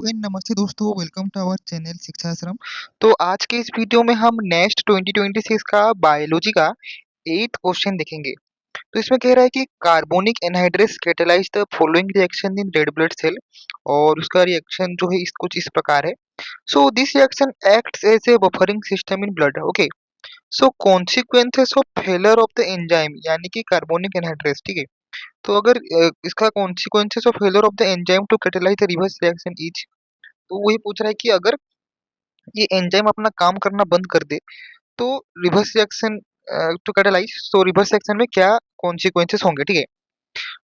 And नमस्ते दोस्तों, welcome to our channel शिक्षा आश्रम। तो आज के इस वीडियो में हम नेक्स्ट 2026 का बायोलॉजी का 8th क्वेश्चन देखेंगे। तो इसमें कह रहा है कि carbonic anhydrase catalyse the following reaction in red blood cell, और उसका रिएक्शन जो है कुछ इस प्रकार है। So this reaction acts as a buffering system in blood. Okay, so consequences of failure of the enzyme यानी कि कार्बोनिक एनहाइड्रेस, ठीक है। तो अगर इसका consequences of failure of the enzyme to catalyse the reverse reaction is, तो वही पूछ रहा है कि अगर ये एंजाइम अपना काम करना बंद कर दे तो रिवर्स रिएक्शन टू कैटालाइज, तो रिवर्स रिएक्शन में क्या कॉन्सिक्वेंसेस होंगे, ठीक है।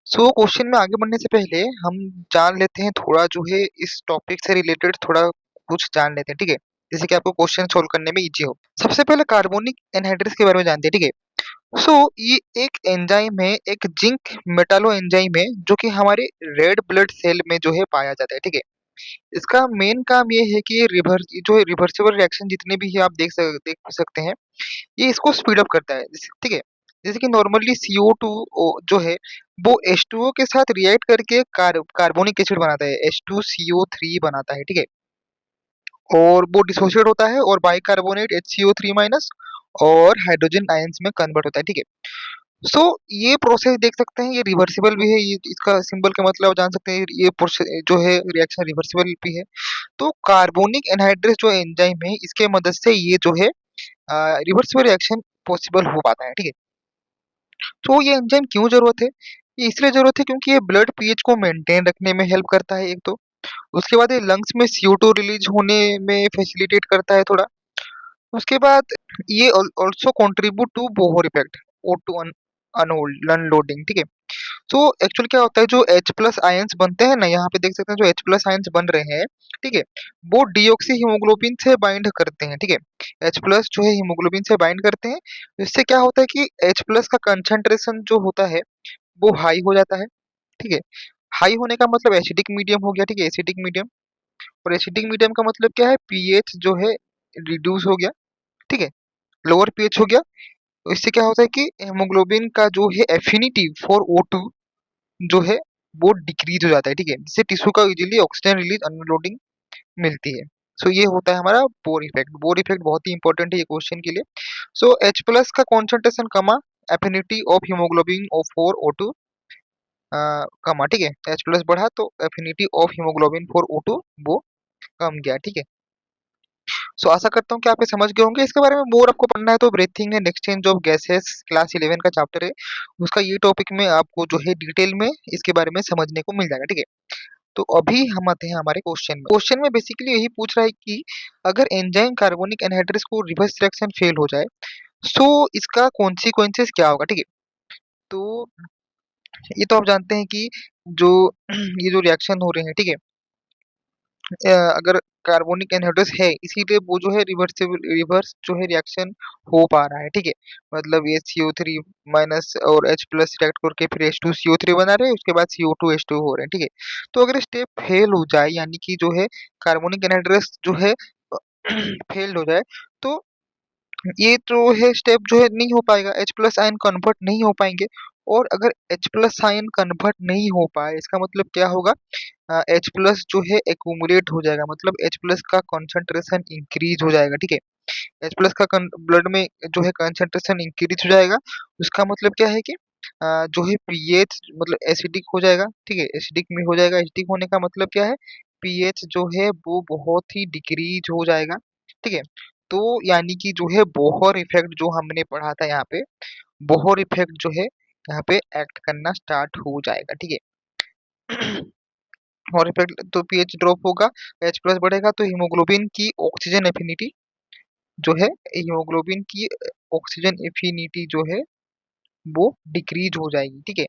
सो क्वेश्चन में आगे बढ़ने से पहले हम जान लेते हैं थोड़ा जो है इस टॉपिक से रिलेटेड थोड़ा कुछ जान लेते हैं, ठीक है, जैसे कि आपको क्वेश्चन सोल्व करने में इजी हो। सबसे पहले कार्बोनिक एनहाइड्रेस के बारे में जानते हैं, ठीक है। सो ये एक एंजाइम है, एक जिंक मेटालो एंजाइम है जो कि हमारे रेड ब्लड सेल में जो है पाया जाता है, ठीक है। इसका मेन काम ये है कि ये जो रिवर्सिबल रिएक्शन जितने भी है आप देख सकते हैं, ये इसको स्पीड अप करता है, ठीक है। जैसे कि नॉर्मली CO2 जो है वो H2O के साथ रिएक्ट करके कार्बोनिक एसिड बनाता है, H2CO3 बनाता है, ठीक है। और वो डिसोसिएट होता है और बाइकार्बोनेट HCO3 माइनस और हाइड्रोजन आयंस में कन्वर्ट होता है, ठीक है। सो ये प्रोसेस देख सकते हैं, ये रिवर्सिबल भी है, ये इसका सिंबल का मतलब जान सकते हैं, ये जो है रिएक्शन रिवर्सिबल भी है। तो कार्बोनिक एनहाइड्रेस जो एंजाइम है इसके मदद से ये जो है रिवर्सिबल रिएक्शन पॉसिबल हो पाता है, ठीक है। तो ये एंजाइम क्यों जरूरत है? ये इसलिए जरूरत है क्योंकि ये ब्लड पीएच को मेंटेन रखने में हेल्प करता है, एक तो उसके बाद ये लंग्स में CO2 रिलीज होने में फैसिलिटेट करता है थोड़ा। उसके बाद ये also contribute to Bohr effect, O2 unloading, ठीक है। तो एक्चुअली क्या होता है, जो H प्लस आयंस बनते हैं ना, यहाँ पे देख सकते हैं जो H प्लस आयंस बन रहे हैं, ठीक है, वो डीऑक्सी हीमोग्लोबिन से बाइंड करते हैं, ठीक है। H प्लस जो है हीमोग्लोबिन से बाइंड करते हैं। इससे क्या होता है कि H प्लस का कंसंट्रेशन जो होता है वो हाई हो जाता है, ठीक है। हाई होने का मतलब एसिडिक मीडियम हो गया, ठीक है, एसिडिक मीडियम। और एसिडिक मीडियम का मतलब क्या है, पीएच जो है रिड्यूस हो गया, ठीक है, लोअर पीएच हो गया। तो इससे क्या होता है कि हेमोग्लोबिन का जो है एफिनिटी फॉर O2 जो है वो डिक्रीज हो जाता है, ठीक है, जिससे टिश्यू का इजीली ऑक्सीजन रिलीज अनलोडिंग मिलती है। सो ये होता है हमारा बोर इफेक्ट। बोर इफेक्ट बहुत ही इंपॉर्टेंट है ये क्वेश्चन के लिए। सो H प्लस का कॉन्सेंट्रेशन कमा, affinity of haemoglobin of for O2 कमा, ठीक है। H प्लस बढ़ा तो affinity of haemoglobin for O2 वो कम गया, ठीक है। सो आशा करता हूँ कि आप ये समझ गए होंगे। इसके बारे में मोर आपको पढ़ना है तो breathing and exchange of gases class 11 का चैप्टर है, उसका ये टॉपिक में आपको जो है डिटेल में इसके बारे में समझने को मिल जाएगा, ठीक है। तो अभी हम आते हैं हमारे क्वेश्चन में। क्वेश्चन में बेसिकली यही पूछ रहा है कि अगर एंजाइम कार्बोनिक एनहाइड्रेस को रिवर्स रिएक्शन फेल हो जाए, सो इसका कॉन्सिक्वेंसेस क्या होगा, ठीक है। तो ये तो आप जानते हैं कि जो ये जो रिएक्शन हो रहे हैं, ठीक है, अगर कार्बोनिक एनहाइड्रेस है इसीलिए वो जो है रिवर्स जो है रिएक्शन हो पा रहा है, ठीक है। मतलब ये CO3 माइनस और H प्लस रिएक्ट करके फिर H2CO3 बना रहे हैं, उसके बाद CO2 H2 हो रहे हैं, ठीक है। तो अगर स्टेप फेल हो जाए यानी कि जो है कार्बोनिक एनहाइड्रेस जो है फेल हो जाए, तो ये जो है स्टेप जो है नहीं हो पाएगा, H प्लस आयन कन्वर्ट नहीं हो पाएंगे। और अगर H प्लस आयन कन्वर्ट नहीं हो पाए इसका मतलब क्या होगा, H प्लस जो है एक्यूमुलेट हो जाएगा, मतलब H प्लस का कंसंट्रेशन इंक्रीज हो जाएगा, ठीक है। H प्लस का ब्लड में जो है कंसंट्रेशन इंक्रीज हो जाएगा। उसका मतलब क्या है कि जो है पीएच मतलब एसिडिक हो जाएगा, ठीक है, एसिडिक में हो जाएगा। एसिडिक होने का मतलब क्या है, पीएच जो है वो बहुत ही डिक्रीज हो जाएगा, ठीक है। तो यानी कि जो है बोहर इफेक्ट जो हमने पढ़ा था यहाँ पे, बोहर इफेक्ट जो है यहाँ पे एक्ट करना स्टार्ट हो जाएगा, ठीक है। और इफेक्ट तो पीएच ड्रॉप होगा, H प्लस बढ़ेगा तो हीमोग्लोबिन की ऑक्सीजन एफिनिटी जो है, हीमोग्लोबिन की ऑक्सीजन एफिनिटी जो है वो डिक्रीज हो जाएगी, ठीक है।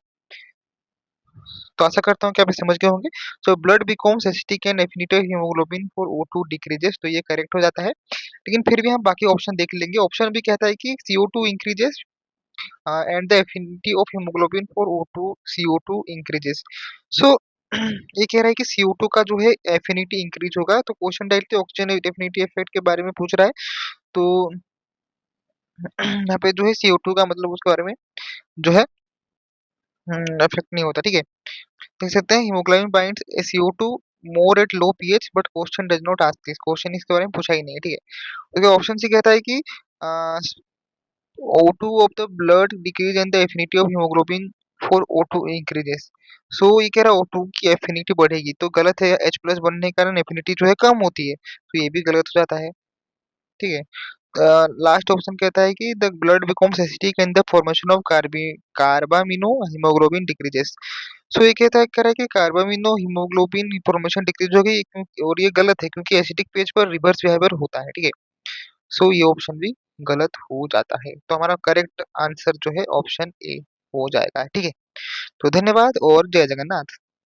तो आशा करता हूँ कि आप ये समझ गए होंगे। So blood becomes acetic and affinity haemoglobin for O2 decreases, तो ये करेक्ट हो जाता है। लेकिन फिर भी हम बाकी ऑप्शन देख लेंगे। ऑप्शन भी कहता है कि CO2 increases and the affinity of haemoglobin for O2 CO2 increases. So ये कह रहा है कि CO2 का जो है एफिनिटी इंक्रीज होगा, तो question directly oxygen affinity effect के बारे में पूछ रहा है। तो यहाँ पे जो है CO2 का मतलब उसके बारे में जो है इफेक्ट नहीं होता, ठीक है। देख सकते हैं haemoglobin binds CO2 more at low pH but question does not ask this, question इसके बारे में पूछा ही नहीं है, ठीक है। क्योंकि ऑप्शन सी कहता है कि O2 of the blood decrease and the affinity of hemoglobin for O2 increases। सो ये कह रहा है O2 की एफिनिटी बढ़ेगी, तो गलत है। H प्लस बनने के कारण एफिनिटी जो है कम होती है, तो ये भी गलत हो जाता है, ठीक है। लास्ट ऑप्शन कहता है कि the blood becomes acidic and the formation of carbamino haemoglobin decreases. So ये कहता है, कह रहा है कि कार्बामिनो हीमोग्लोबिन फॉर्मेशन डिक्रीज हो गई, और ये गलत है क्योंकि एसिडिक पेज पर रिवर्स बिहेवियर होता है, ठीक है। सो ये ऑप्शन भी गलत हो जाता है, तो हमारा करेक्ट आंसर जो है ऑप्शन ए हो जाएगा, ठीक है। तो धन्यवाद और जय जगन्नाथ।